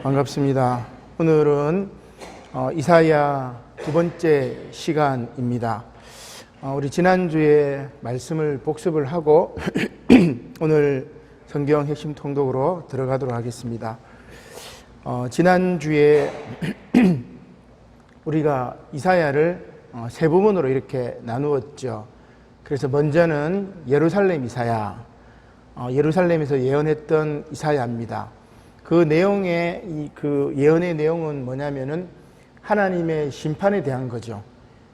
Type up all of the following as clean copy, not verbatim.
반갑습니다. 오늘은 이사야 두 번째 시간입니다. 우리 지난주에 말씀을 복습을 하고 오늘 성경 핵심 통독으로 들어가도록 하겠습니다. 지난주에 우리가 이사야를 세 부분으로 이렇게 나누었죠. 그래서 먼저는 예루살렘 이사야, 예루살렘에서 예언했던 이사야입니다. 그 내용의 그 예언의 내용은 뭐냐면은 하나님의 심판에 대한 거죠.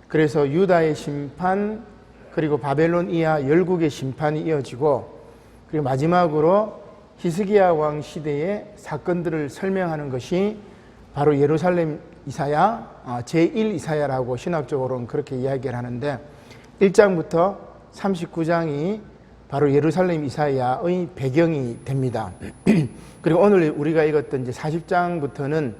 그래서 유다의 심판, 그리고 바벨론 이하 열국의 심판이 이어지고, 그리고 마지막으로 히스기야 왕 시대의 사건들을 설명하는 것이 바로 예루살렘 이사야, 제1 이사야라고 신학적으로는 그렇게 이야기를 하는데, 1장부터 39장이 바로 예루살렘 이사야의 배경이 됩니다. 그리고 오늘 우리가 읽었던 이제 40장부터는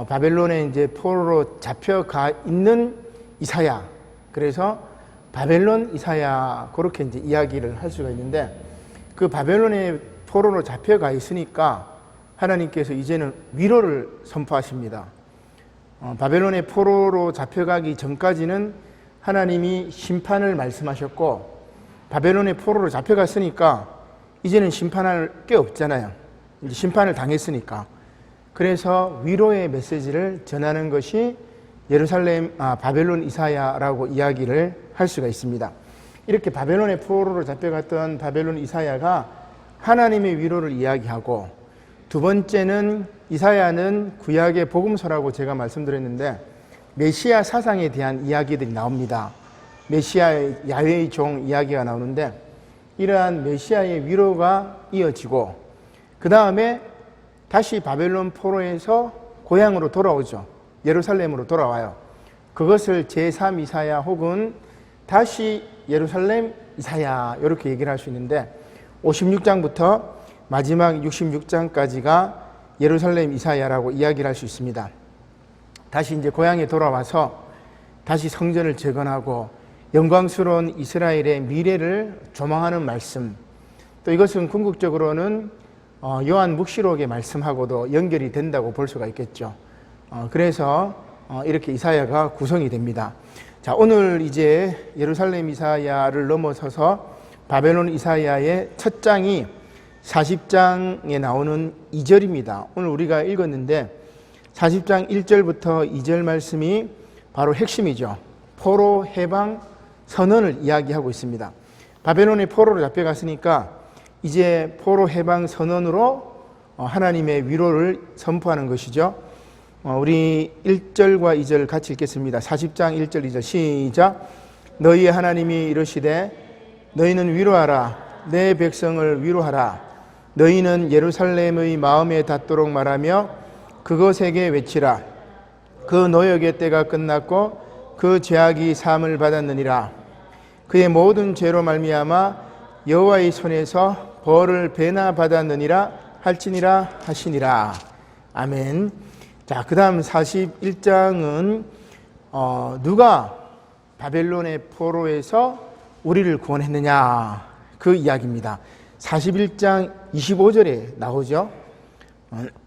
바벨론에 이제 포로로 잡혀가 있는 이사야, 그래서 바벨론 이사야, 그렇게 이제 이야기를 할 수가 있는데, 그 바벨론에 포로로 잡혀가 있으니까 하나님께서 이제는 위로를 선포하십니다. 바벨론에 포로로 잡혀가기 전까지는 하나님이 심판을 말씀하셨고, 바벨론에 포로로 잡혀갔으니까 이제는 심판할 게 없잖아요. 이제 심판을 당했으니까. 그래서 위로의 메시지를 전하는 것이 바벨론 이사야라고 이야기를 할 수가 있습니다. 이렇게 바벨론에 포로로 잡혀갔던 바벨론 이사야가 하나님의 위로를 이야기하고, 두 번째는 이사야는 구약의 복음서라고 제가 말씀드렸는데 메시아 사상에 대한 이야기들이 나옵니다. 메시아의 야훼의 종 이야기가 나오는데, 이러한 메시아의 위로가 이어지고, 그 다음에 다시 바벨론 포로에서 고향으로 돌아오죠. 예루살렘으로 돌아와요. 그것을 제3 이사야 혹은 다시 예루살렘 이사야, 이렇게 얘기를 할 수 있는데, 56장부터 마지막 66장까지가 예루살렘 이사야라고 이야기를 할 수 있습니다. 다시 이제 고향에 돌아와서 다시 성전을 재건하고 영광스러운 이스라엘의 미래를 조망하는 말씀, 또 이것은 궁극적으로는 요한 묵시록의 말씀하고도 연결이 된다고 볼 수가 있겠죠. 그래서 이렇게 이사야가 구성이 됩니다. 자, 오늘 이제 예루살렘 이사야를 넘어서서 바벨론 이사야의 첫 장이 40장에 나오는 2절입니다. 오늘 우리가 읽었는데 40장 1절부터 2절 말씀이 바로 핵심이죠. 포로 해방 선언을 이야기하고 있습니다. 바벨론의 포로로 잡혀갔으니까 이제 포로 해방 선언으로 하나님의 위로를 선포하는 것이죠. 우리 1절과 2절 같이 읽겠습니다. 40장 1절 2절 시작. 너희의 하나님이 이르시되 너희는 위로하라. 내 백성을 위로하라. 너희는 예루살렘의 마음에 닿도록 말하며 그것에게 외치라. 그 노역의 때가 끝났고 그 죄악이 사함을 받았느니라. 그의 모든 죄로 말미암아 여호와의 손에서 벌을 배나 받았느니라 할지니라 하시니라. 아멘. 자, 그 다음 41장은 누가 바벨론의 포로에서 우리를 구원했느냐, 그 이야기입니다. 41장 25절에 나오죠.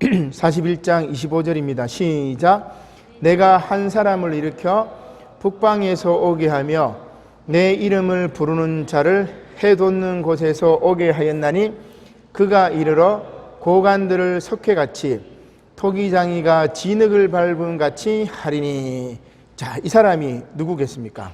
41장 25절입니다. 시작. 내가 한 사람을 일으켜 북방에서 오게 하며 내 이름을 부르는 자를 해돋는 곳에서 오게 하였나니 그가 이르러 고관들을 석회같이 토기장이가 진흙을 밟은 같이 하리니. 자, 이 사람이 누구겠습니까?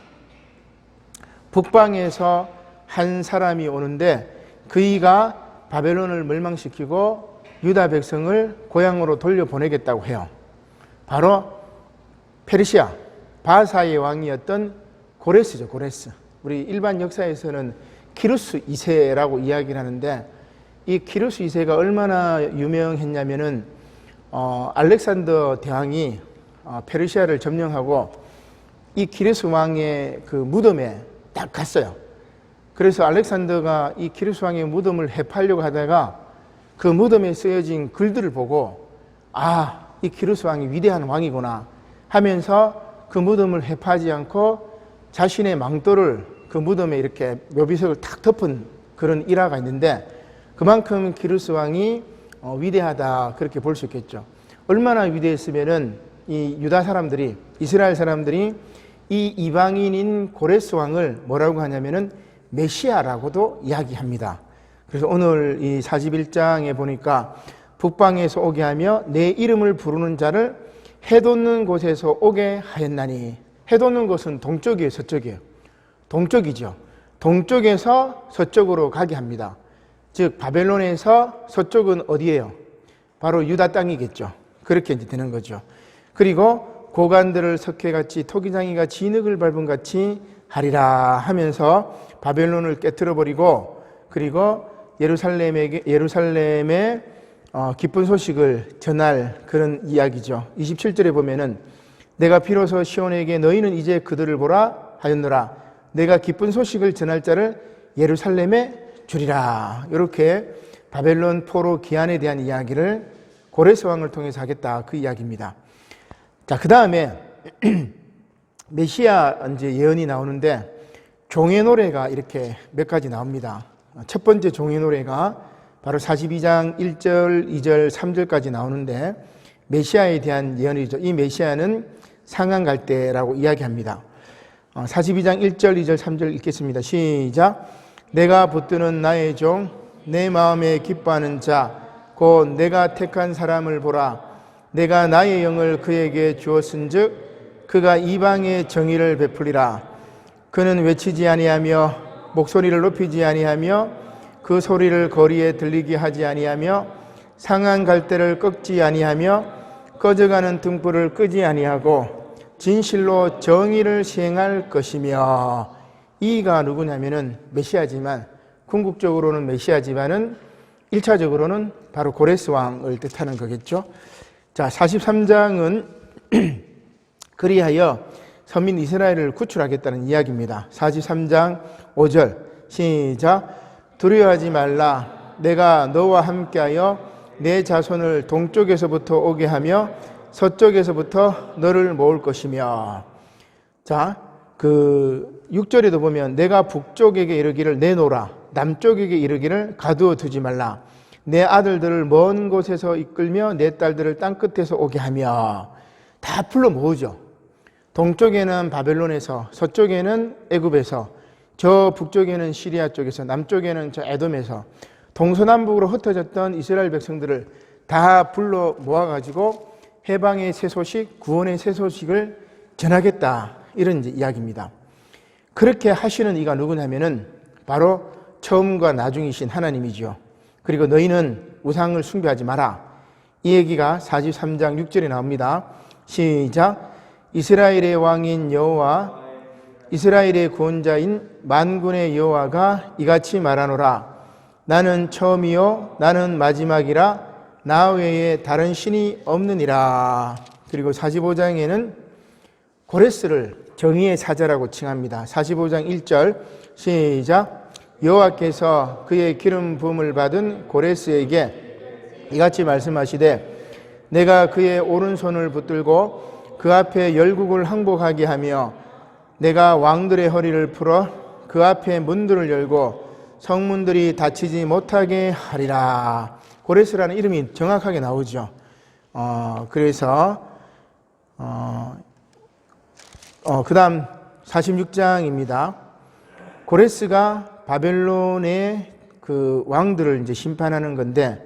북방에서 한 사람이 오는데 그이가 바벨론을 멸망시키고 유다 백성을 고향으로 돌려보내겠다고 해요. 바로 페르시아 바사의 왕이었던 고레스죠. 고레스. 우리 일반 역사에서는 키루스 2세라고 이야기를 하는데, 이 키루스 2세가 얼마나 유명했냐면은 알렉산더 대왕이 페르시아를 점령하고 이 키루스 왕의 그 무덤에 딱 갔어요. 그래서 알렉산더가 이 키루스 왕의 무덤을 해파려고 하다가 그 무덤에 쓰여진 글들을 보고, 이 키루스 왕이 위대한 왕이구나 하면서 그 무덤을 해파하지 않고 자신의 망토를 그 무덤에 이렇게 묘비석을 탁 덮은 그런 일화가 있는데, 그만큼 키루스 왕이 위대하다 그렇게 볼 수 있겠죠. 얼마나 위대했으면은 이 유다 사람들이, 이스라엘 사람들이 이 이방인인 고레스 왕을 뭐라고 하냐면은 메시아라고도 이야기합니다. 그래서 오늘 이 41장에 보니까 북방에서 오게 하며 내 이름을 부르는 자를 해돋는 곳에서 오게 하였나니, 해돋는 곳은 동쪽이에요, 서쪽이에요? 동쪽이죠. 동쪽에서 서쪽으로 가게 합니다. 즉 바벨론에서 서쪽은 어디예요? 바로 유다 땅이겠죠. 그렇게 이제 되는 거죠. 그리고 고관들을 석회같이 토기장이가 진흙을 밟은 같이 하리라 하면서 바벨론을 깨트려 버리고, 그리고 예루살렘에 기쁜 소식을 전할 그런 이야기죠. 27절에 보면은 내가 비로소 시온에게 너희는 이제 그들을 보라 하였노라. 내가 기쁜 소식을 전할 자를 예루살렘에 주리라. 이렇게 바벨론 포로 기한에 대한 이야기를 고레스 왕을 통해서 하겠다, 그 이야기입니다. 자, 그 다음에 메시아 이제 예언이 나오는데 종의 노래가 이렇게 몇 가지 나옵니다. 첫 번째 종의 노래가 바로 42장 1절, 2절, 3절까지 나오는데 메시아에 대한 예언이죠. 이 메시아는 상한 갈대라고 이야기합니다. 42장 1절, 2절, 3절 읽겠습니다. 시작. 내가 붙드는 나의 종, 내 마음에 기뻐하는 자, 곧 내가 택한 사람을 보라. 내가 나의 영을 그에게 주었은즉 그가 이방의 정의를 베풀리라. 그는 외치지 아니하며 목소리를 높이지 아니하며 그 소리를 거리에 들리게 하지 아니하며 상한 갈대를 꺾지 아니하며 꺼져가는 등불을 끄지 아니하고 진실로 정의를 시행할 것이며. 이가 누구냐면은 메시아지만, 궁극적으로는 메시아지만은 1차적으로는 바로 고레스 왕을 뜻하는 거겠죠. 자, 43장은 그리하여 서민 이스라엘을 구출하겠다는 이야기입니다. 43장 5절 시작. 두려워하지 말라. 내가 너와 함께하여 내 자손을 동쪽에서부터 오게 하며 서쪽에서부터 너를 모을 것이며. 자, 그 6절에도 보면 내가 북쪽에게 이르기를 내놓으라. 남쪽에게 이르기를 가두어 두지 말라. 내 아들들을 먼 곳에서 이끌며 내 딸들을 땅끝에서 오게 하며. 다 불러 모으죠. 동쪽에는 바벨론에서, 서쪽에는 애굽에서, 저 북쪽에는 시리아 쪽에서, 남쪽에는 저 에돔에서 동서남북으로 흩어졌던 이스라엘 백성들을 다 불러 모아가지고 해방의 새 소식, 구원의 새 소식을 전하겠다, 이런 이제 이야기입니다. 그렇게 하시는 이가 누구냐면은 바로 처음과 나중이신 하나님이죠. 그리고 너희는 우상을 숭배하지 마라. 이 얘기가 43장 6절에 나옵니다. 시작. 이스라엘의 왕인 여호와, 이스라엘의 구원자인 만군의 여호와가 이같이 말하노라. 나는 처음이요 나는 마지막이라. 나 외에 다른 신이 없느니라. 그리고 45장에는 고레스를 정의의 사자라고 칭합니다. 45장 1절 시작. 여호와께서 그의 기름 부음을 받은 고레스에게 이같이 말씀하시되 내가 그의 오른손을 붙들고 그 앞에 열국을 항복하게 하며 내가 왕들의 허리를 풀어 그 앞에 문들을 열고 성문들이 닫히지 못하게 하리라. 고레스라는 이름이 정확하게 나오죠. 그래서 그 다음 46장입니다. 고레스가 바벨론의 그 왕들을 이제 심판하는 건데,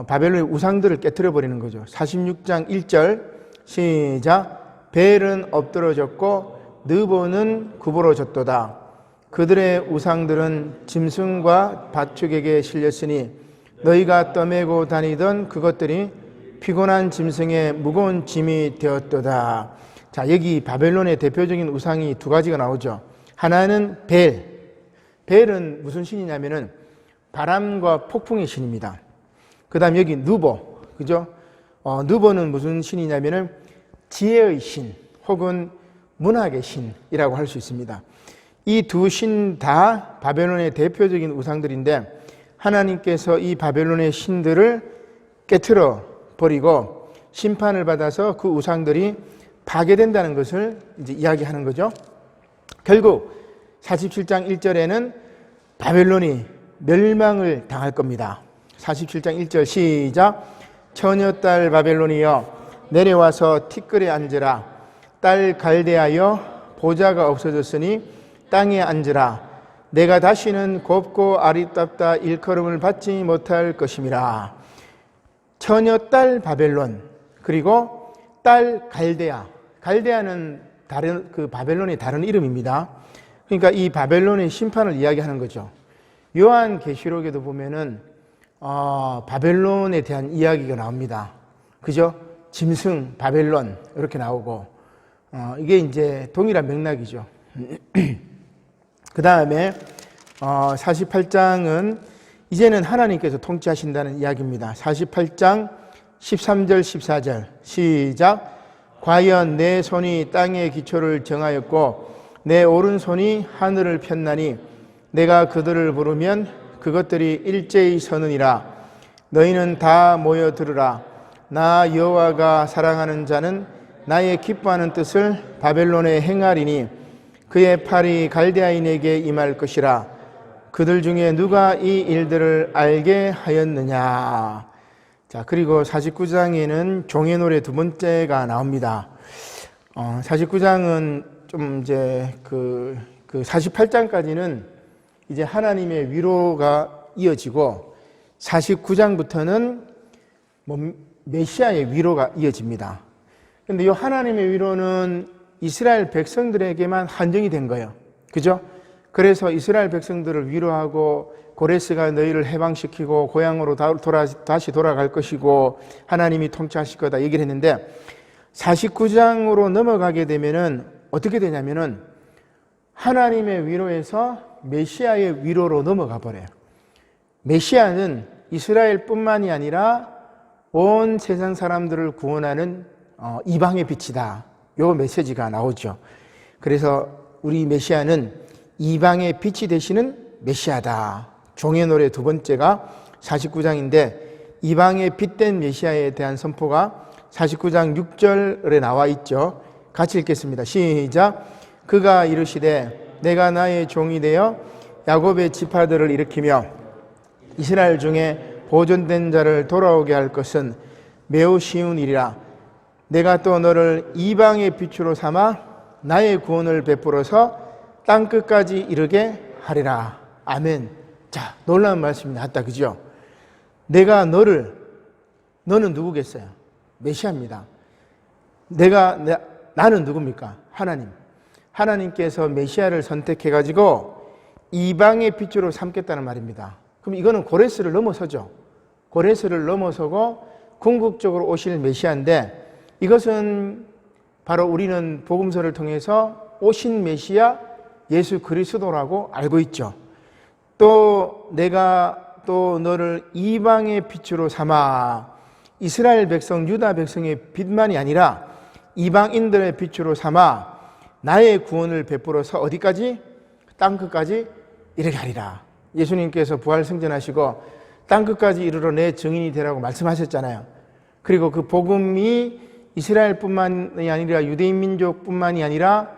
바벨론의 우상들을 깨트려 버리는 거죠. 46장 1절 시작. 벨은 엎드러졌고 느보는 굽어졌도다. 그들의 우상들은 짐승과 밭축에게 실렸으니 너희가 떠매고 다니던 그것들이 피곤한 짐승의 무거운 짐이 되었도다. 자, 여기 바벨론의 대표적인 우상이 두 가지가 나오죠. 하나는 벨. 벨은 무슨 신이냐면은 바람과 폭풍의 신입니다. 그 다음 여기 누보, 그죠? 누보는 무슨 신이냐면은 지혜의 신 혹은 문학의 신이라고 할 수 있습니다. 이 두 신 다 바벨론의 대표적인 우상들인데 하나님께서 이 바벨론의 신들을 깨트려 버리고 심판을 받아서 그 우상들이 파괴된다는 것을 이제 이야기하는 거죠. 결국 47장 1절에는 바벨론이 멸망을 당할 겁니다. 47장 1절 시작. 처녀딸 바벨론이여 내려와서 티끌에 앉으라. 딸 갈대하여 보좌가 없어졌으니 땅에 앉으라. 내가 다시는 곱고 아리답다 일컬음을 받지 못할 것임이라. 처녀딸 바벨론, 그리고 딸 갈대아. 갈대아는 다른 그 바벨론의 다른 이름입니다. 그러니까 이 바벨론의 심판을 이야기하는 거죠. 요한계시록에도 보면은 바벨론에 대한 이야기가 나옵니다. 그죠? 짐승 바벨론 이렇게 나오고 이게 이제 동일한 맥락이죠. 그 다음에 48장은 이제는 하나님께서 통치하신다는 이야기입니다. 48장 13절 14절 시작. 과연 내 손이 땅의 기초를 정하였고 내 오른손이 하늘을 폈나니 내가 그들을 부르면 그것들이 일제히 서느니라. 너희는 다 모여 들으라. 나 여호와가 사랑하는 자는 나의 기뻐하는 뜻을 바벨론에 행하리니 그의 팔이 갈대아인에게 임할 것이라. 그들 중에 누가 이 일들을 알게 하였느냐. 자, 그리고 49장에는 종의 노래 두 번째가 나옵니다. 49장은 좀 이제 그 48장까지는 이제 하나님의 위로가 이어지고 49장부터는 메시아의 위로가 이어집니다. 그런데 이 하나님의 위로는 이스라엘 백성들에게만 한정이 된 거예요. 그죠? 그래서 이스라엘 백성들을 위로하고 고레스가 너희를 해방시키고 고향으로 다시 돌아갈 것이고 하나님이 통치하실 거다 얘기를 했는데 49장으로 넘어가게 되면은 어떻게 되냐면은 하나님의 위로에서 메시아의 위로로 넘어가 버려요. 메시아는 이스라엘뿐만이 아니라 온 세상 사람들을 구원하는 이방의 빛이다. 요 메시지가 나오죠. 그래서 우리 메시아는 이방의 빛이 되시는 메시아다. 종의 노래 두 번째가 49장인데 이방의 빛된 메시아에 대한 선포가 49장 6절에 나와 있죠. 같이 읽겠습니다. 시작. 그가 이르시되 내가 나의 종이 되어 야곱의 지파들을 일으키며 이스라엘 중에 보존된 자를 돌아오게 할 것은 매우 쉬운 일이라. 내가 또 너를 이방의 빛으로 삼아 나의 구원을 베풀어서 땅끝까지 이르게 하리라. 아멘. 자, 놀라운 말씀이 나왔다. 그죠? 내가 너는 누구겠어요? 메시아입니다. 나는 누굽니까? 하나님. 하나님께서 메시아를 선택해가지고 이방의 빛으로 삼겠다는 말입니다. 그럼 이거는 고레스를 넘어서죠. 고레스를 넘어서고 궁극적으로 오실 메시아인데 이것은 바로 우리는 복음서를 통해서 오신 메시아 예수 그리스도라고 알고 있죠. 또 내가 또 너를 이방의 빛으로 삼아 이스라엘 백성 유다 백성의 빛만이 아니라 이방인들의 빛으로 삼아 나의 구원을 베풀어서 어디까지? 땅끝까지 이르게 하리라. 예수님께서 부활 승천하시고 땅끝까지 이르러 내 증인이 되라고 말씀하셨잖아요. 그리고 그 복음이 이스라엘뿐만이 아니라 유대인 민족뿐만이 아니라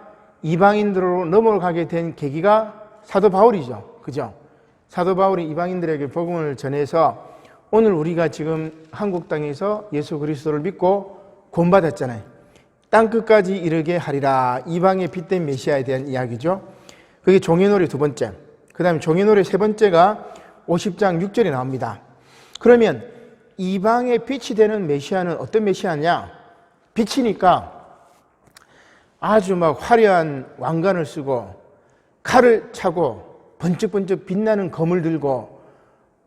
이방인들로 넘어가게 된 계기가 사도 바울이죠. 그죠? 사도 바울이 이방인들에게 복음을 전해서 오늘 우리가 지금 한국 땅에서 예수 그리스도를 믿고 구원받았잖아요. 땅끝까지 이르게 하리라. 이방의 빛된 메시아에 대한 이야기죠. 그게 종의 노래 두 번째. 그 다음에 종의 노래 세 번째가 50장 6절에 나옵니다. 그러면 이방의 빛이 되는 메시아는 어떤 메시아냐? 빛이니까 아주 막 화려한 왕관을 쓰고 칼을 차고 번쩍번쩍 빛나는 검을 들고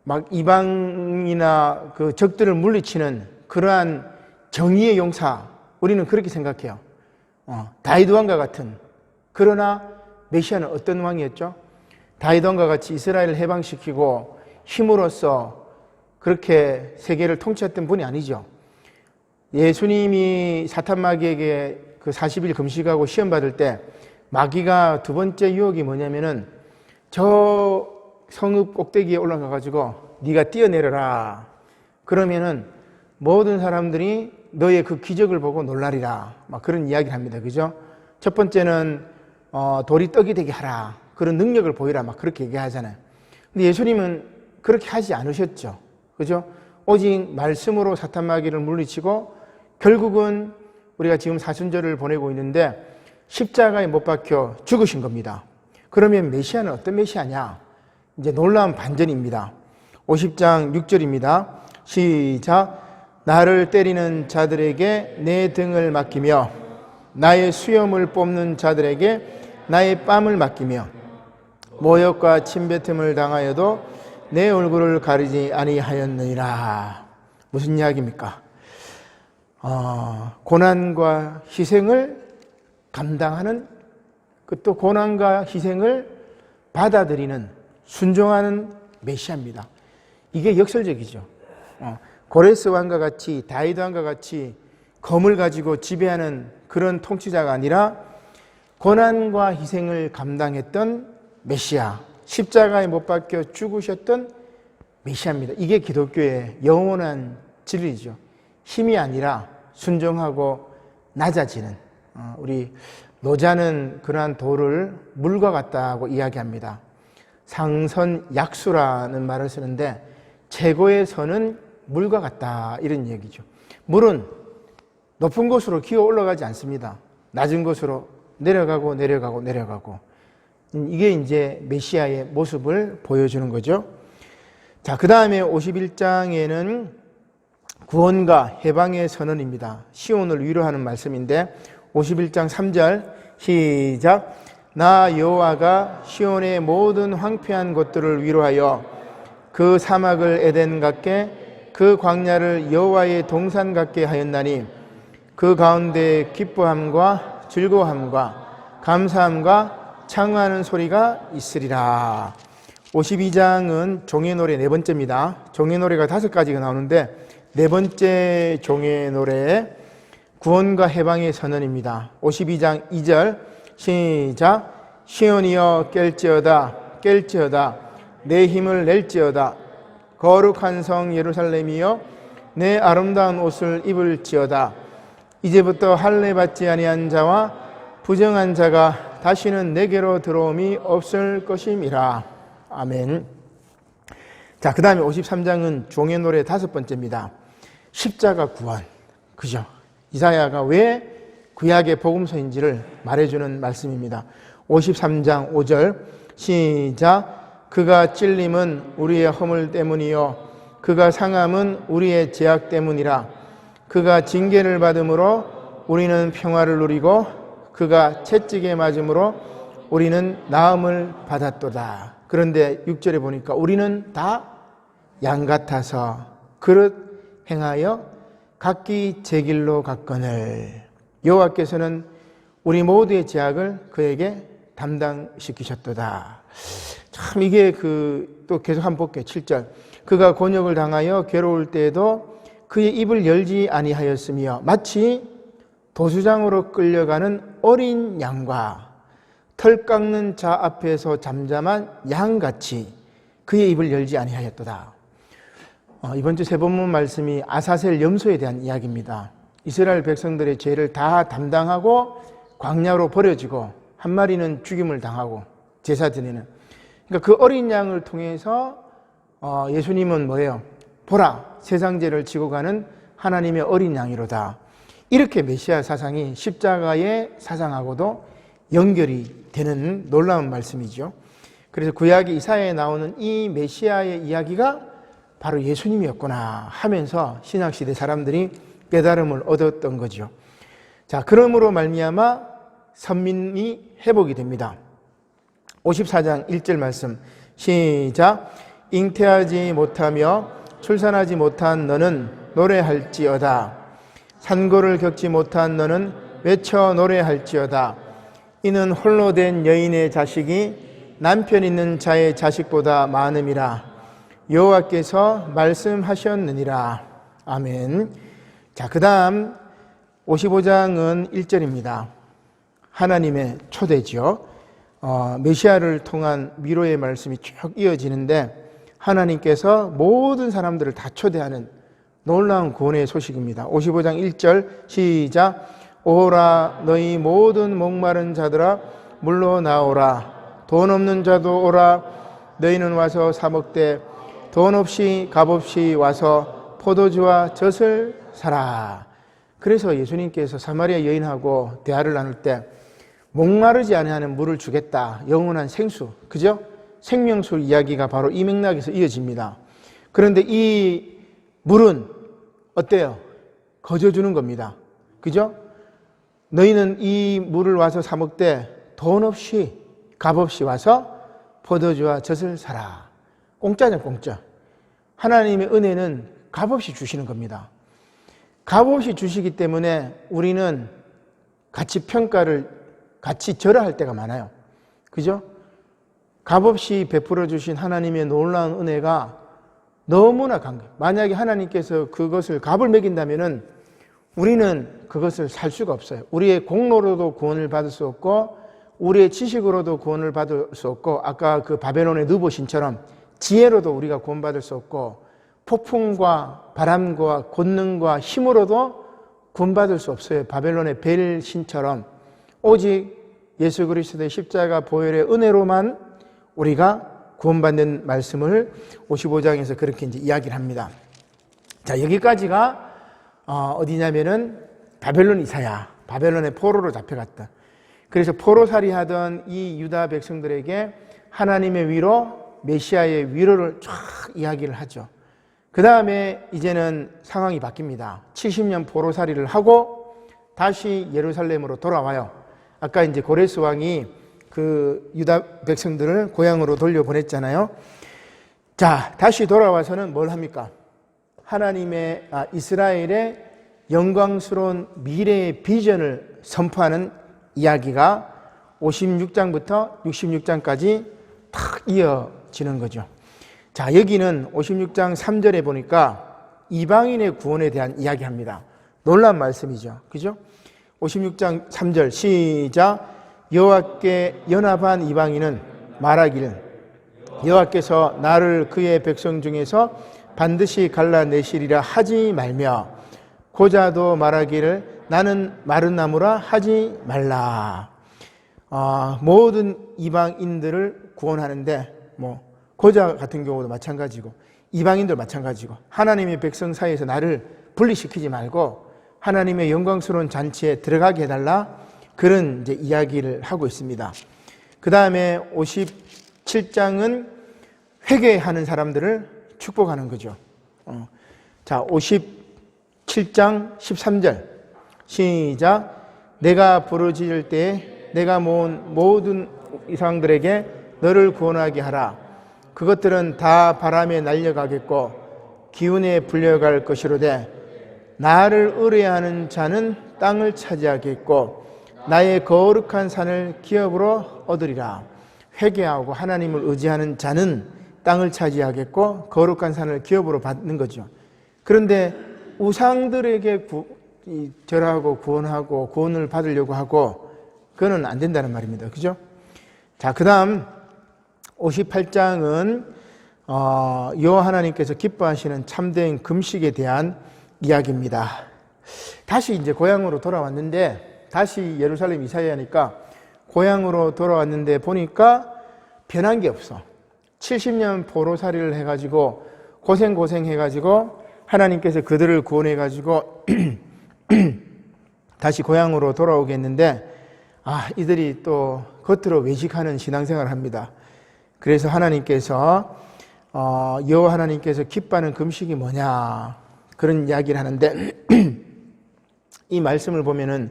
막 이방이나 그 적들을 물리치는 그러한 정의의 용사, 우리는 그렇게 생각해요. 다윗 왕과 같은. 그러나 메시아는 어떤 왕이었죠? 다윗 왕과 같이 이스라엘을 해방시키고 힘으로써 그렇게 세계를 통치했던 분이 아니죠. 예수님이 사탄 마귀에게 그 40일 금식하고 시험 받을 때 마귀가 두 번째 유혹이 뭐냐면은 저 성읍 꼭대기에 올라가 가지고 네가 뛰어내려라. 그러면은 모든 사람들이 너의 그 기적을 보고 놀라리라. 막 그런 이야기를 합니다. 그죠? 첫 번째는 돌이 떡이 되게 하라. 그런 능력을 보이라. 막 그렇게 얘기하잖아요. 근데 예수님은 그렇게 하지 않으셨죠. 그죠? 오직 말씀으로 사탄 마귀를 물리치고 결국은 우리가 지금 사순절을 보내고 있는데 십자가에 못 박혀 죽으신 겁니다. 그러면 메시아는 어떤 메시아냐? 이제 놀라운 반전입니다. 50장 6절입니다. 시작. 나를 때리는 자들에게 내 등을 맡기며 나의 수염을 뽑는 자들에게 나의 뺨을 맡기며 모욕과 침뱉음을 당하여도 내 얼굴을 가리지 아니하였느니라. 무슨 이야기입니까? 고난과 희생을 감당하는, 또 고난과 희생을 받아들이는, 순종하는 메시아입니다. 이게 역설적이죠. 고레스 왕과 같이, 다윗 왕과 같이 검을 가지고 지배하는 그런 통치자가 아니라 고난과 희생을 감당했던 메시아, 십자가에 못 박혀 죽으셨던 메시아입니다. 이게 기독교의 영원한 진리죠. 힘이 아니라 순종하고 낮아지는, 우리 노자는 그러한 도를 물과 같다고 이야기합니다. 상선약수라는 말을 쓰는데 최고의 선은 물과 같다, 이런 얘기죠. 물은 높은 곳으로 기어 올라가지 않습니다. 낮은 곳으로 내려가고 내려가고 내려가고. 이게 이제 메시아의 모습을 보여주는 거죠. 자, 그 다음에 51장에는 구원과 해방의 선언입니다. 시온을 위로하는 말씀인데 51장 3절 시작. 나 여호와가 시온의 모든 황폐한 곳들을 위로하여 그 사막을 에덴 같게 그 광야를 여호와의 동산 같게 하였나니 그 가운데 기뻐함과 즐거움과 감사함과 창화하는 소리가 있으리라. 52장은 종의 노래 네 번째입니다. 종의 노래가 5가지가 나오는데 네 번째 종의 노래 구원과 해방의 선언입니다. 52장 2절 시작. 시온이여 깰지어다 깰지어다 내 힘을 낼지어다 거룩한 성 예루살렘이여 내 아름다운 옷을 입을지어다 이제부터 할례 받지 아니한 자와 부정한 자가 다시는 내게로 들어옴이 없을 것임이라. 아멘. 자, 그 다음에 53장은 종의 노래 5번째입니다. 십자가 구원. 그죠? 이사야가 왜 구약의 복음서인지를 말해주는 말씀입니다. 53장 5절 시작. 그가 찔림은 우리의 허물 때문이요 그가 상함은 우리의 죄악 때문이라. 그가 징계를 받음으로 우리는 평화를 누리고 그가 채찍에 맞음으로 우리는 나음을 받았도다. 그런데 6절에 보니까 우리는 다 양 같아서 그릇 행하여 각기 제 길로 갔거늘 여호와께서는 우리 모두의 죄악을 그에게 담당시키셨도다. 참 이게 또 계속 한번 볼게요. 7절 그가 곤욕을 당하여 괴로울 때에도 그의 입을 열지 아니하였으며 마치 도수장으로 끌려가는 어린 양과 털 깎는 자 앞에서 잠잠한 양같이 그의 입을 열지 아니하였도다. 이번 주 세번문 말씀이 아사셀 염소에 대한 이야기입니다. 이스라엘 백성들의 죄를 다 담당하고 광야로 버려지고 한 마리는 죽임을 당하고 제사 드리는, 그러니까 그 어린 양을 통해서 예수님은 뭐예요? 보라, 세상 죄를 지고 가는 하나님의 어린 양이로다. 이렇게 메시아 사상이 십자가의 사상하고도 연결이 되는 놀라운 말씀이죠. 그래서 구약의 이사야에 나오는 이 메시아의 이야기가 바로 예수님이었구나 하면서 신약시대 사람들이 깨달음을 얻었던 거죠. 자, 그러므로 말미암아 선민이 회복이 됩니다. 54장 1절 말씀 시작. 잉태하지 못하며 출산하지 못한 너는 노래할지어다. 산고를 겪지 못한 너는 외쳐 노래할지어다. 이는 홀로 된 여인의 자식이 남편 있는 자의 자식보다 많음이라. 여호와께서 말씀하셨느니라. 아멘. 자, 그 다음 55장은 1절입니다. 하나님의 초대죠. 메시아를 통한 위로의 말씀이 쭉 이어지는데 하나님께서 모든 사람들을 다 초대하는 놀라운 구원의 소식입니다. 55장 1절 시작. 오라 너희 모든 목마른 자들아 물러 나오라. 돈 없는 자도 오라. 너희는 와서 사 먹되 돈 없이 값 없이 와서 포도주와 젖을 사라. 그래서 예수님께서 사마리아 여인하고 대화를 나눌 때 목마르지 아니하는 물을 주겠다. 영원한 생수. 그죠? 생명수 이야기가 바로 이 맥락에서 이어집니다. 그런데 이 물은 어때요? 거저 주는 겁니다. 그죠? 너희는 이 물을 와서 사 먹되 돈 없이 값 없이 와서 포도주와 젖을 사라. 공짜냐 공짜. 하나님의 은혜는 값 없이 주시는 겁니다. 값 없이 주시기 때문에 우리는 같이 절하할 때가 많아요. 그죠? 값없이 베풀어 주신 하나님의 놀라운 은혜가 너무나 간 거예요. 만약에 하나님께서 그것을 값을 매긴다면은 우리는 그것을 살 수가 없어요. 우리의 공로로도 구원을 받을 수 없고 우리의 지식으로도 구원을 받을 수 없고 아까 그 바벨론의 느보신처럼 지혜로도 우리가 구원받을 수 없고 폭풍과 바람과 권능과 힘으로도 구원받을 수 없어요. 바벨론의 벨신처럼 오직 예수 그리스도의 십자가 보혈의 은혜로만 우리가 구원받는 말씀을 55장에서 그렇게 이제 이야기를 합니다. 자, 여기까지가 어디냐면은 바벨론 이사야. 바벨론의 포로로 잡혀갔다. 그래서 포로살이 하던 이 유다 백성들에게 하나님의 위로, 메시아의 위로를 쫙 이야기를 하죠. 그 다음에 이제는 상황이 바뀝니다. 70년 포로살이를 하고 다시 예루살렘으로 돌아와요. 아까 이제 고레스 왕이 그 유다 백성들을 고향으로 돌려보냈잖아요. 자, 다시 돌아와서는 뭘 합니까? 이스라엘의 영광스러운 미래의 비전을 선포하는 이야기가 56장부터 66장까지 탁 이어지는 거죠. 자, 여기는 56장 3절에 보니까 이방인의 구원에 대한 이야기합니다. 놀라운 말씀이죠. 그죠? 56장 3절 시작. 여호와께 연합한 이방인은 말하기를 여호와께서 나를 그의 백성 중에서 반드시 갈라내시리라 하지 말며 고자도 말하기를 나는 마른 나무라 하지 말라. 모든 이방인들을 구원하는데 고자 같은 경우도 마찬가지고 이방인들 마찬가지고 하나님의 백성 사이에서 나를 분리시키지 말고 하나님의 영광스러운 잔치에 들어가게 해달라. 그런 이제 이야기를 하고 있습니다. 그 다음에 57장은 회개하는 사람들을 축복하는 거죠. 자, 57장 13절 시작. 내가 부르짖을 때에 내가 모은 모든 이방들에게 너를 구원하게 하라. 그것들은 다 바람에 날려가겠고 기운에 불려갈 것이로되 나를 의뢰하는 자는 땅을 차지하겠고 나의 거룩한 산을 기업으로 얻으리라. 회개하고 하나님을 의지하는 자는 땅을 차지하겠고 거룩한 산을 기업으로 받는 거죠. 그런데 우상들에게 절하고 구원하고 구원을 받으려고 하고 그거는 안 된다는 말입니다. 그죠? 자, 그 다음 58장은 여호와 하나님께서 기뻐하시는 참된 금식에 대한 이야기입니다. 다시 이제 고향으로 돌아왔는데 다시 예루살렘 이사야니까 고향으로 돌아왔는데 보니까 변한 게 없어. 70년 포로살이를 해가지고 고생해가지고 하나님께서 그들을 구원해가지고 다시 고향으로 돌아오겠는데 이들이 또 겉으로 외식하는 신앙생활을 합니다. 그래서 하나님께서 여호와 하나님께서 기뻐하는 금식이 뭐냐 그런 이야기를 하는데 이 말씀을 보면은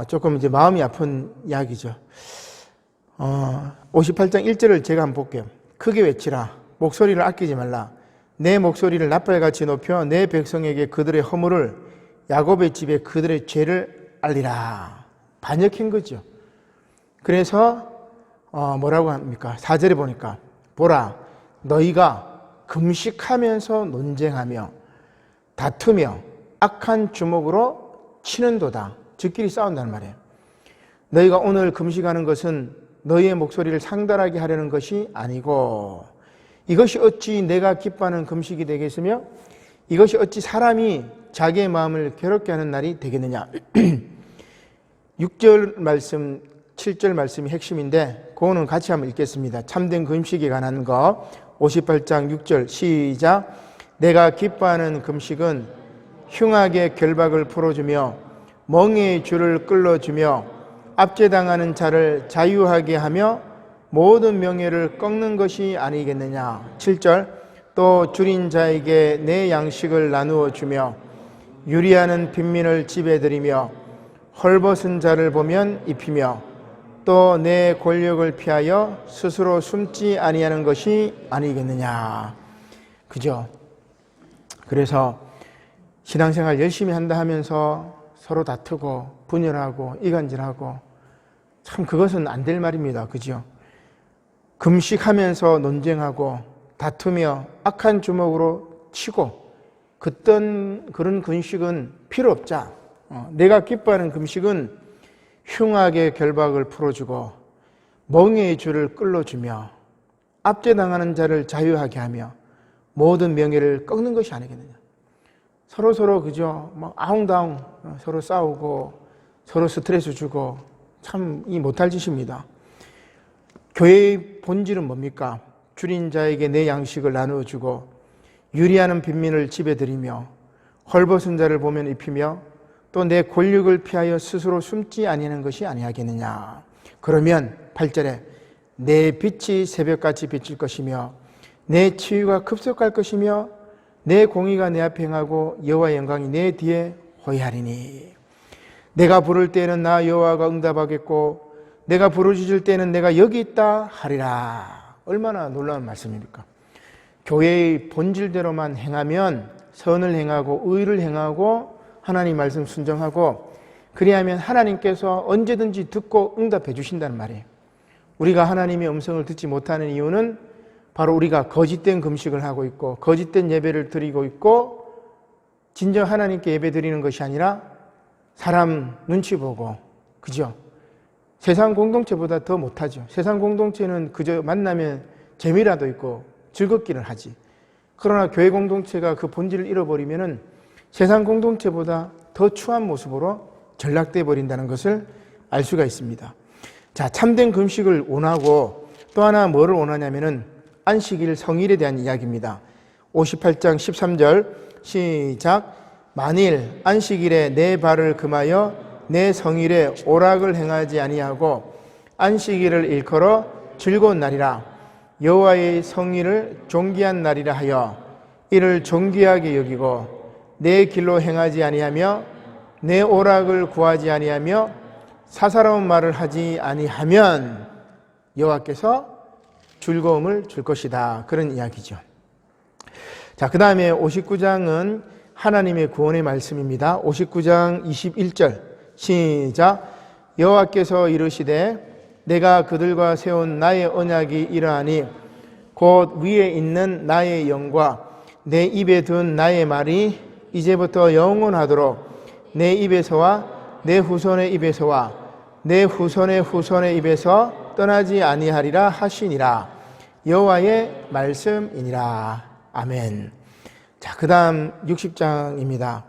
조금 이제 마음이 아픈 이야기죠. 58장 1절을 제가 한번 볼게요. 크게 외치라. 목소리를 아끼지 말라. 내 목소리를 낫발같이 높여 내 백성에게 그들의 허물을 야곱의 집에 그들의 죄를 알리라. 반역한 거죠. 그래서 뭐라고 합니까? 4절에 보니까 보라 너희가 금식하면서 논쟁하며 다투며 악한 주먹으로 치는도다. 적끼리 싸운다는 말이에요. 너희가 오늘 금식하는 것은 너희의 목소리를 상달하게 하려는 것이 아니고 이것이 어찌 내가 기뻐하는 금식이 되겠으며 이것이 어찌 사람이 자기의 마음을 괴롭게 하는 날이 되겠느냐. 6절 말씀 7절 말씀이 핵심인데 그거는 같이 한번 읽겠습니다. 참된 금식에 관한 거 58장 6절 시작. 내가 기뻐하는 금식은 흉악의 결박을 풀어주며 멍에의 줄을 끌어주며 압제당하는 자를 자유하게 하며 모든 명예를 꺾는 것이 아니겠느냐. 7절 또 줄인 자에게 내 양식을 나누어 주며 유리하는 빈민을 집에 들이며 헐벗은 자를 보면 입히며 또 내 권력을 피하여 스스로 숨지 아니하는 것이 아니겠느냐. 그죠? 그래서 신앙생활 열심히 한다 하면서 서로 다투고 분열하고 이간질하고 참 그것은 안 될 말입니다. 그죠? 금식하면서 논쟁하고 다투며 악한 주먹으로 치고 그런 금식은 필요 없자. 내가 기뻐하는 금식은 흉악의 결박을 풀어주고 멍에의 줄을 끌어주며 압제당하는 자를 자유하게 하며 모든 명예를 꺾는 것이 아니겠느냐. 서로 그죠? 아웅다웅 서로 싸우고 서로 스트레스 주고 참 이 못할 짓입니다. 교회의 본질은 뭡니까? 줄인 자에게 내 양식을 나누어 주고 유리하는 빈민을 집에 들이며 헐벗은 자를 보면 입히며 또 내 권력을 피하여 스스로 숨지 아니하는 것이 아니하겠느냐. 그러면 8절에 내 빛이 새벽같이 비칠 것이며 내 치유가 급속할 것이며 내 공의가 내 앞에 행하고 여호와의 영광이 내 뒤에 호위하리니. 내가 부를 때에는 나 여호와가 응답하겠고 내가 부르짖을 때는 내가 여기 있다 하리라. 얼마나 놀라운 말씀입니까? 교회의 본질대로만 행하면 선을 행하고 의를 행하고 하나님 말씀 순종하고 그리하면 하나님께서 언제든지 듣고 응답해 주신다는 말이에요. 우리가 하나님의 음성을 듣지 못하는 이유는 바로 우리가 거짓된 금식을 하고 있고 거짓된 예배를 드리고 있고 진정 하나님께 예배 드리는 것이 아니라 사람 눈치 보고, 그죠? 세상 공동체보다 더 못하죠. 세상 공동체는 그저 만나면 재미라도 있고 즐겁기는 하지. 그러나 교회 공동체가 그 본질을 잃어버리면은 세상 공동체보다 더 추한 모습으로 전락돼 버린다는 것을 알 수가 있습니다. 자, 참된 금식을 원하고 또 하나 뭐를 원하냐면은 안식일 성일에 대한 이야기입니다. 58장 13절 시작. 만일 안식일에 내 발을 금하여 내 성일에 오락을 행하지 아니하고 안식일을 일컬어 즐거운 날이라 여호와의 성일을 존귀한 날이라 하여 이를 존귀하게 여기고 내 길로 행하지 아니하며 내 오락을 구하지 아니하며 사사로운 말을 하지 아니하면 여호와께서 즐거움을 줄 것이다. 그런 이야기죠. 자, 그 다음에 59장은 하나님의 구원의 말씀입니다. 59장 21절 시작. 여호와께서 이르시되 내가 그들과 세운 나의 언약이 이러하니 곧 위에 있는 나의 영과 내 입에 둔 나의 말이 이제부터 영원하도록 내 입에서와 내 후손의 입에서와 내 후손의 후손의 입에서 떠나지 아니하리라 하시니라. 여호와의 말씀이니라. 아멘. 자, 그 다음 60장입니다.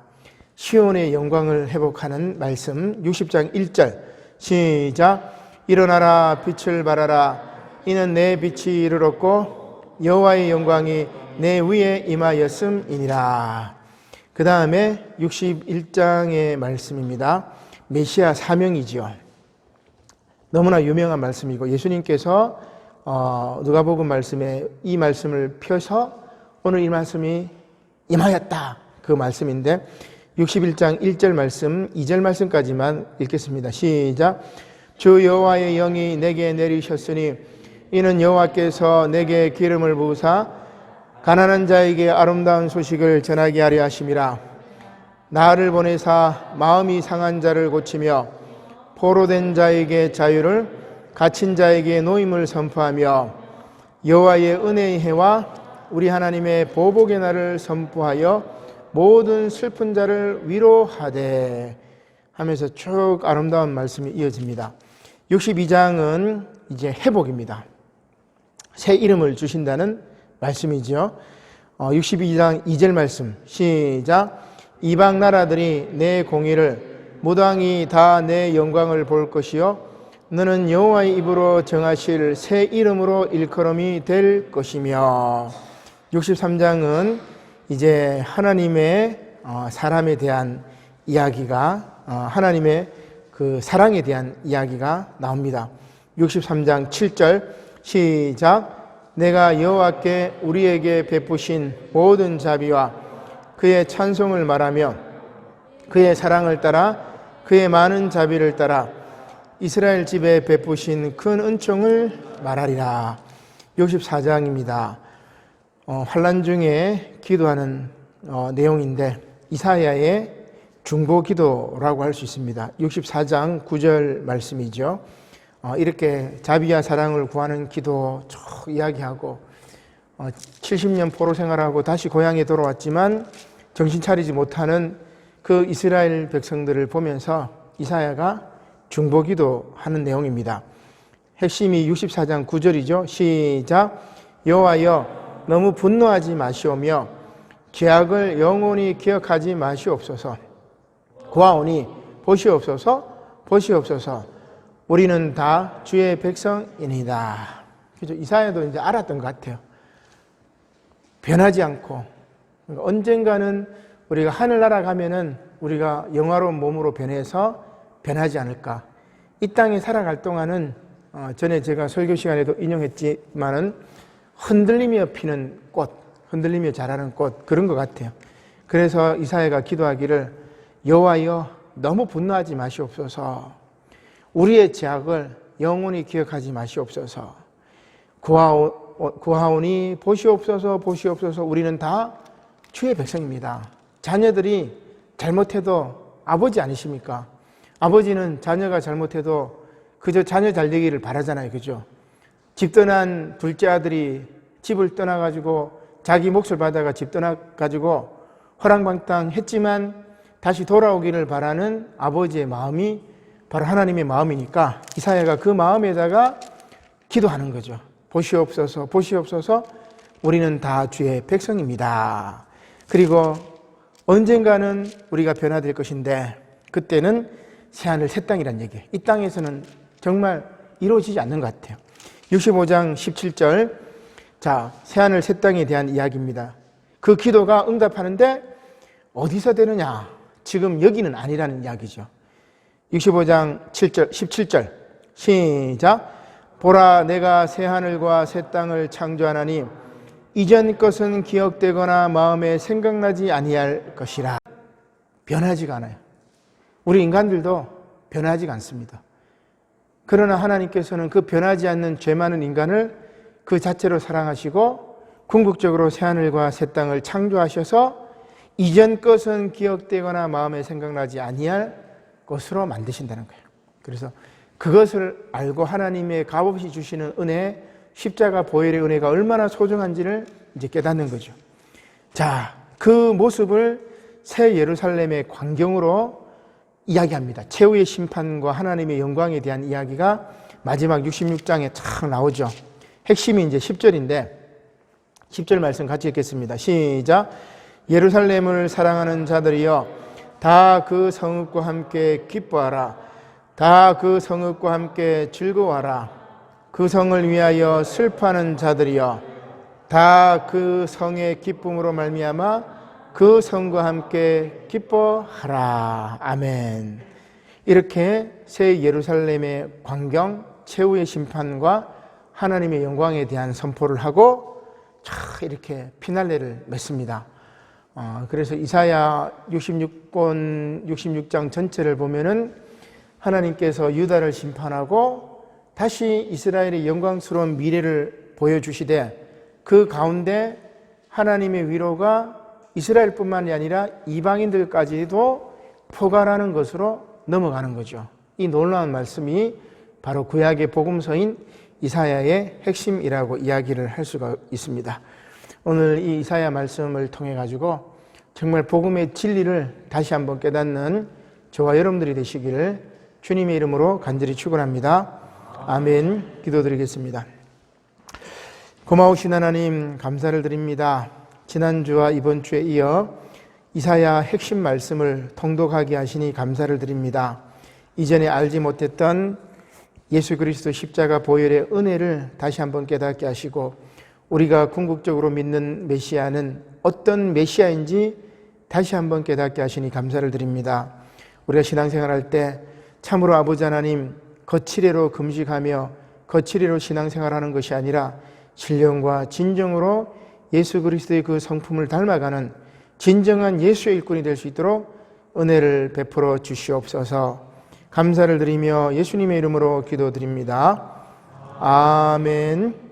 시온의 영광을 회복하는 말씀. 60장 1절 시작. 일어나라 빛을 발하라 이는 내 빛이 이르렀고 여호와의 영광이 내 위에 임하였음이니라. 그 다음에 61장의 말씀입니다. 메시아 사명이지요. 너무나 유명한 말씀이고 예수님께서 누가복음 말씀에 이 말씀을 펴서 오늘 이 말씀이 임하였다. 그 말씀인데 61장 1절 말씀 2절 말씀까지만 읽겠습니다. 시작. 주 여호와의 영이 내게 내리셨으니 이는 여호와께서 내게 기름을 부으사 가난한 자에게 아름다운 소식을 전하게 하려 하심이라. 나를 보내사 마음이 상한 자를 고치며 포로된 자에게 자유를 갇힌 자에게 노임을 선포하며 여호와의 은혜의 해와 우리 하나님의 보복의 날을 선포하여 모든 슬픈 자를 위로하되 하면서 쭉 아름다운 말씀이 이어집니다. 62장은 이제 회복입니다. 새 이름을 주신다는 말씀이죠. 62장 2절 말씀 시작. 이방 나라들이 내 공의를 무당이 다 내 영광을 볼 것이요 너는 여호와의 입으로 정하실 새 이름으로 일컬음이 될 것이며. 63장은 이제 하나님의 사람에 대한 이야기가 하나님의 그 사랑에 대한 이야기가 나옵니다. 63장 7절 시작. 내가 여호와께 우리에게 베푸신 모든 자비와 그의 찬송을 말하며 그의 사랑을 따라 그의 많은 자비를 따라 이스라엘 집에 베푸신 큰 은총을 말하리라. 64장입니다. 환난 중에 기도하는 내용인데 이사야의 중보 기도라고 할 수 있습니다. 64장 9절 말씀이죠. 이렇게 자비와 사랑을 구하는 기도 쭉 이야기하고 70년 포로 생활하고 다시 고향에 돌아왔지만 정신 차리지 못하는 그 이스라엘 백성들을 보면서 이사야가 중보 기도하는 내용입니다. 핵심이 64장 9절이죠. 시작. 여호와여 너무 분노하지 마시오며 죄악을 영원히 기억하지 마시옵소서. 고아오니 보시옵소서. 우리는 다 주의 백성이니이다. 그죠? 이사야도 이제 알았던 것 같아요. 변하지 않고 언젠가는 우리가 하늘나라 가면은 우리가 영화로운 몸으로 변해서 변하지 않을까. 이 땅에 살아갈 동안은 전에 제가 설교 시간에도 인용했지만은 흔들리며 피는 꽃, 흔들리며 자라는 꽃, 그런 것 같아요. 그래서 이사야가 기도하기를 여호와여 너무 분노하지 마시옵소서. 우리의 죄악을 영원히 기억하지 마시옵소서. 구하오니 보시옵소서. 우리는 다 주의 백성입니다. 자녀들이 잘못해도 아버지 아니십니까? 아버지는 자녀가 잘못해도 그저 자녀 잘 되기를 바라잖아요. 그죠? 집 떠난 둘째 아들이 집을 떠나가지고 자기 몫을 받아가 집 떠나가지고 허랑방탕했지만 다시 돌아오기를 바라는 아버지의 마음이 바로 하나님의 마음이니까 이사야가 그 마음에다가 기도하는 거죠. 보시옵소서. 우리는 다 주의 백성입니다. 그리고 언젠가는 우리가 변화될 것인데 그때는 새하늘 새 땅이란 얘기예요. 이 땅에서는 정말 이루어지지 않는 것 같아요. 65장 17절 자, 새하늘 새 땅에 대한 이야기입니다. 그 기도가 응답하는데 어디서 되느냐? 지금 여기는 아니라는 이야기죠. 65장 17절 시작. 보라 내가 새하늘과 새 땅을 창조하나니 이전 것은 기억되거나 마음에 생각나지 아니할 것이라. 변하지가 않아요. 우리 인간들도 변하지가 않습니다. 그러나 하나님께서는 그 변하지 않는 죄 많은 인간을 그 자체로 사랑하시고 궁극적으로 새하늘과 새 땅을 창조하셔서 이전 것은 기억되거나 마음에 생각나지 아니할 것으로 만드신다는 거예요. 그래서 그것을 알고 하나님의 값없이 주시는 은혜, 십자가 보혈의 은혜가 얼마나 소중한지를 이제 깨닫는 거죠. 자, 그 모습을 새 예루살렘의 광경으로 이야기합니다. 최후의 심판과 하나님의 영광에 대한 이야기가 마지막 66장에 쫙 나오죠. 핵심이 이제 10절인데 10절 말씀 같이 읽겠습니다. 시작. 예루살렘을 사랑하는 자들이여 다 그 성읍과 함께 기뻐하라. 다 그 성읍과 함께 즐거워하라. 그 성을 위하여 슬퍼하는 자들이여 다 그 성의 기쁨으로 말미암아 그 성과 함께 기뻐하라. 아멘. 이렇게 새 예루살렘의 광경, 최후의 심판과 하나님의 영광에 대한 선포를 하고 이렇게 피날레를 맺습니다. 그래서 이사야 66장 전체를 보면은 하나님께서 유다를 심판하고 다시 이스라엘의 영광스러운 미래를 보여주시되 그 가운데 하나님의 위로가 이스라엘뿐만이 아니라 이방인들까지도 포괄하는 것으로 넘어가는 거죠. 이 놀라운 말씀이 바로 구약의 복음서인 이사야의 핵심이라고 이야기를 할 수가 있습니다. 오늘 이 이사야 말씀을 통해 가지고 정말 복음의 진리를 다시 한번 깨닫는 저와 여러분들이 되시기를 주님의 이름으로 간절히 축원합니다. 아멘. 기도드리겠습니다. 고마우신 하나님 감사를 드립니다. 지난주와 이번 주에 이어 이사야 핵심 말씀을 통독하게 하시니 감사를 드립니다. 이전에 알지 못했던 예수 그리스도 십자가 보혈의 은혜를 다시 한번 깨닫게 하시고 우리가 궁극적으로 믿는 메시아는 어떤 메시아인지 다시 한번 깨닫게 하시니 감사를 드립니다. 우리가 신앙생활할 때 참으로 아버지 하나님 거칠애로 금식하며 거칠애로 신앙생활하는 것이 아니라 신령과 진정으로 예수 그리스도의 그 성품을 닮아가는 진정한 예수의 일꾼이 될 수 있도록 은혜를 베풀어 주시옵소서. 감사를 드리며 예수님의 이름으로 기도드립니다. 아멘.